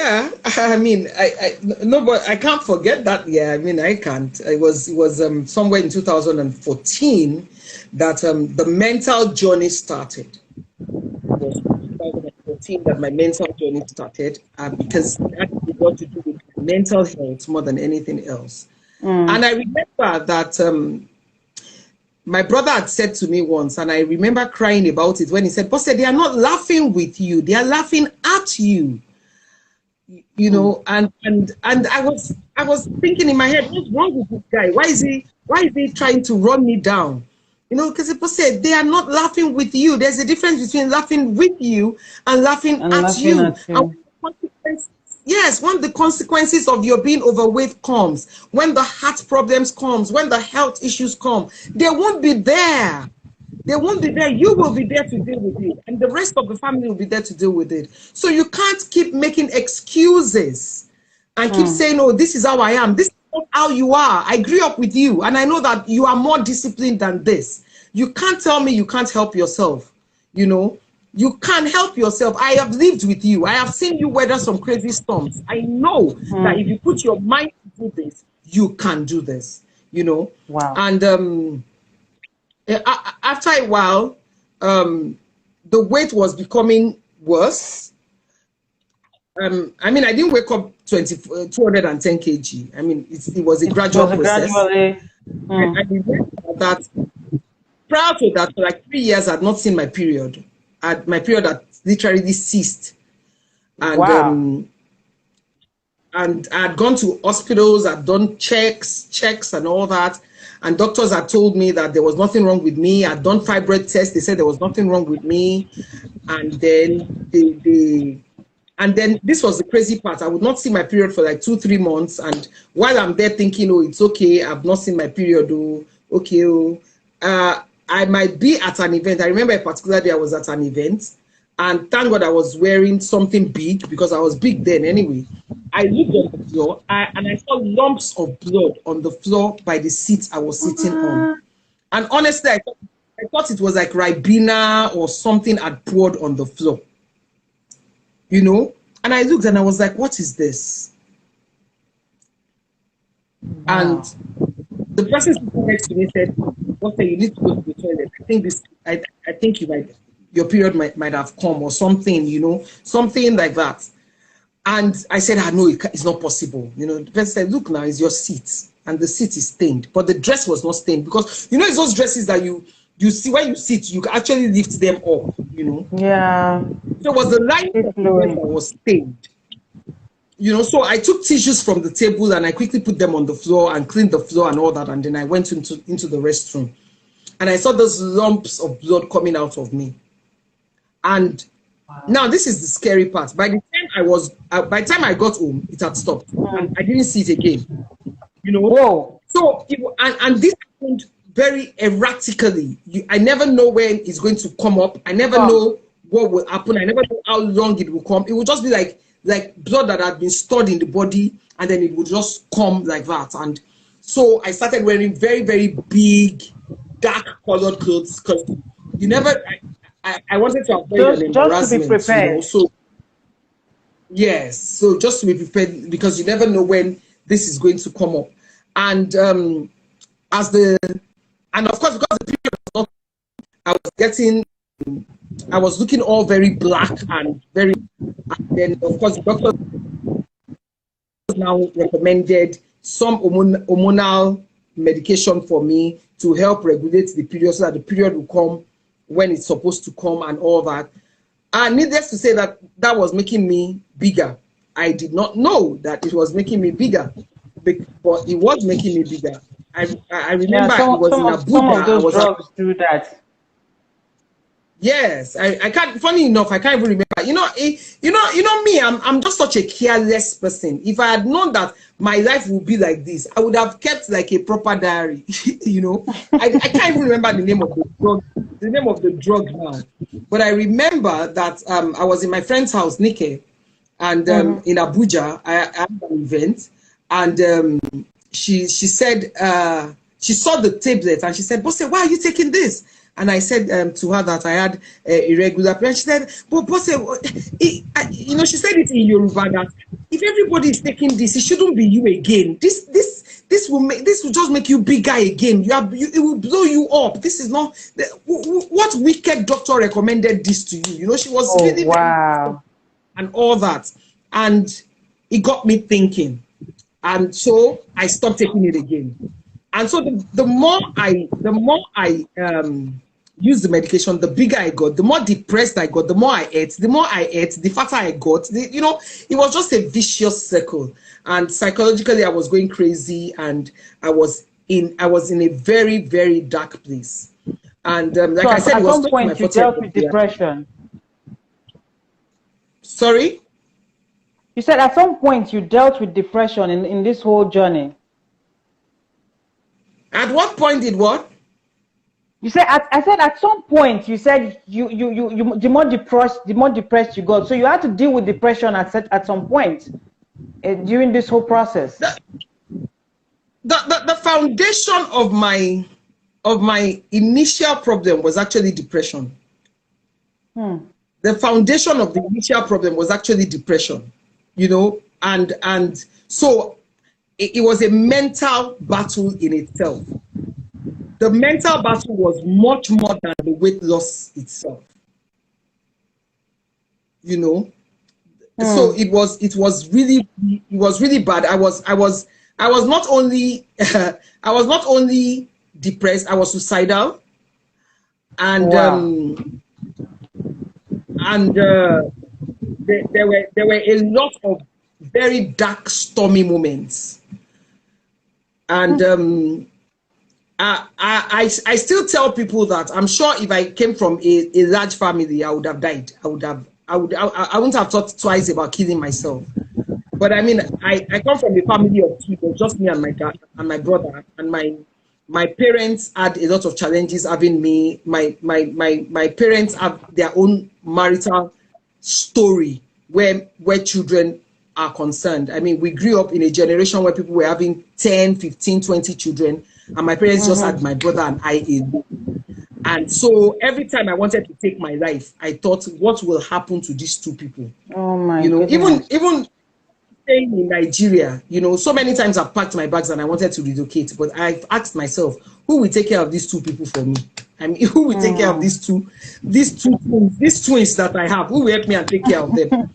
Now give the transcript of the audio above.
Yeah, I mean, no, but I can't forget that. Yeah, I mean, I can't. It was somewhere in 2014 that the mental journey started. It was 2014 that my mental journey started because that got to do with mental health more than anything else. And I remember that my brother had said to me once, and I remember crying about it when he said, "Bose, they are not laughing with you; they are laughing at you." You know, and I was thinking in my head, what's wrong with this guy? Why is he trying to run me down? You know, because people said they are not laughing with you. There's a difference between laughing with you and laughing at you. And yes, when the consequences of your being overweight comes, when the heart problems comes, when the health issues come, they won't be there. They won't be there. You will be there to deal with it. And the rest of the family will be there to deal with it. So you can't keep making excuses and keep saying, oh, this is how I am. This is not how you are. I grew up with you. And I know that you are more disciplined than this. You can't tell me you can't help yourself. You know, you can't help yourself. I have lived with you. I have seen you weather some crazy storms. I know that if you put your mind to do this, you can do this, you know. Wow. And after a while, the weight was becoming worse. I mean, I didn't wake up 210 kg. I mean, it was a gradual process. I remember that prior to that, for like 3 years, I had not seen my period. My period had literally ceased. And and I had gone to hospitals, I'd done checks and all that. And doctors had told me that there was nothing wrong with me. I'd done fibroid tests. They said there was nothing wrong with me. And then and then this was the crazy part. I would not see my period for like 2-3 months. And while I'm there thinking, oh, it's okay, I've not seen my period. Oh, okay. Oh, I might be at an event. I remember a particular day I was at an event. And thank God I was wearing something big because I was big then anyway. I looked on the floor and I saw lumps of blood on the floor by the seat I was sitting on. And honestly, I thought it was like Ribena or something had poured on the floor. You know? And I looked and I was like, what is this? Wow. And the person sitting next to me said, "Doctor, you need to go to the toilet. I think your period might have come or something, you know, something like that." And I said, no, it's not possible. You know, the person said, "Look now, it's your seat." And the seat is stained. But the dress was not stained because, you know, it's those dresses that you see when you sit, you actually lift them up, you know. Yeah. So it was the line of the dress that was stained. You know, so I took tissues from the table and I quickly put them on the floor and cleaned the floor and all that. And then I went into the restroom. And I saw those lumps of blood coming out of me. And now this is the scary part. By the time I got home, it had stopped, and I didn't see it again. You know. Whoa. So and this happened very erratically. I never know when it's going to come up. I never know what will happen. I never know how long it will come. It will just be like blood that had been stored in the body, and then it would just come like that. And so I started wearing very, very big, dark colored clothes because you never. I wanted to avoid an embarrassment. Just to be prepared. You know? So yes, so just to be prepared because you never know when this is going to come up. And of course, because the period was not, I was looking all very black and very. And then of course the doctor now recommended some hormonal medication for me to help regulate the period so that the period will come when it's supposed to come and all that. And needless to say that was making me bigger. I did not know that it was making me bigger, but it was making me bigger. I remember it was in Abuja. Some of those drugs do that. Yes, I can't. Funny enough, I can't even remember. You know me. I'm just such a careless person. If I had known that my life would be like this, I would have kept like a proper diary. You know, I can't even remember the name of the drug. The name of the drug now, but I remember that I was in my friend's house, Nike, and in Abuja. I had an event, and she said she saw the tablet and she said, "Bose, why are you taking this?" And I said to her that I had irregular period. She said, "But Bose, you know," she said it in Yoruba that if everybody is taking this, it shouldn't be you again. This will just make you bigger again. It will blow you up. This is not what wicked doctor recommended this to you. You know, she was really wow, and all that, and it got me thinking, and so I stopped taking it again. And so the more I used the medication, the bigger I got, the more depressed I got, the more I ate, the fatter I got. You know, it was just a vicious circle. And psychologically, I was going crazy, and I was in a very, very dark place. And like I said, at some point you dealt with depression. Sorry? You said at some point you dealt with depression in this whole journey. At what point did what? You said I said at some point you said you the more depressed you got, so you had to deal with depression at some point during this whole process. The foundation of my initial problem was actually depression. The foundation of the initial problem was actually depression, you know, and so it was a mental battle in itself. The mental battle was much more than the weight loss itself, you know. So it was really bad. I was not only I was not only depressed, I was suicidal, and there were a lot of very dark, stormy moments, and I still tell people that I'm sure if I came from a large family, I would have died. I wouldn't have thought twice about killing myself. But I mean, I come from a family of two, just me and my dad and my brother, and my parents had a lot of challenges having me. My parents have their own marital story where children are concerned. I mean, we grew up in a generation where people were having 10, 15, 20 children, and my parents just had my brother and I alone. And so every time I wanted to take my life, I thought, what will happen to these two people? Oh my goodness. Even staying in Nigeria, you know, so many times I've packed my bags and I wanted to relocate, but I've asked myself, who will take care of these two people for me? I mean, who will take care of these twins that I have? Who will help me and take care of them?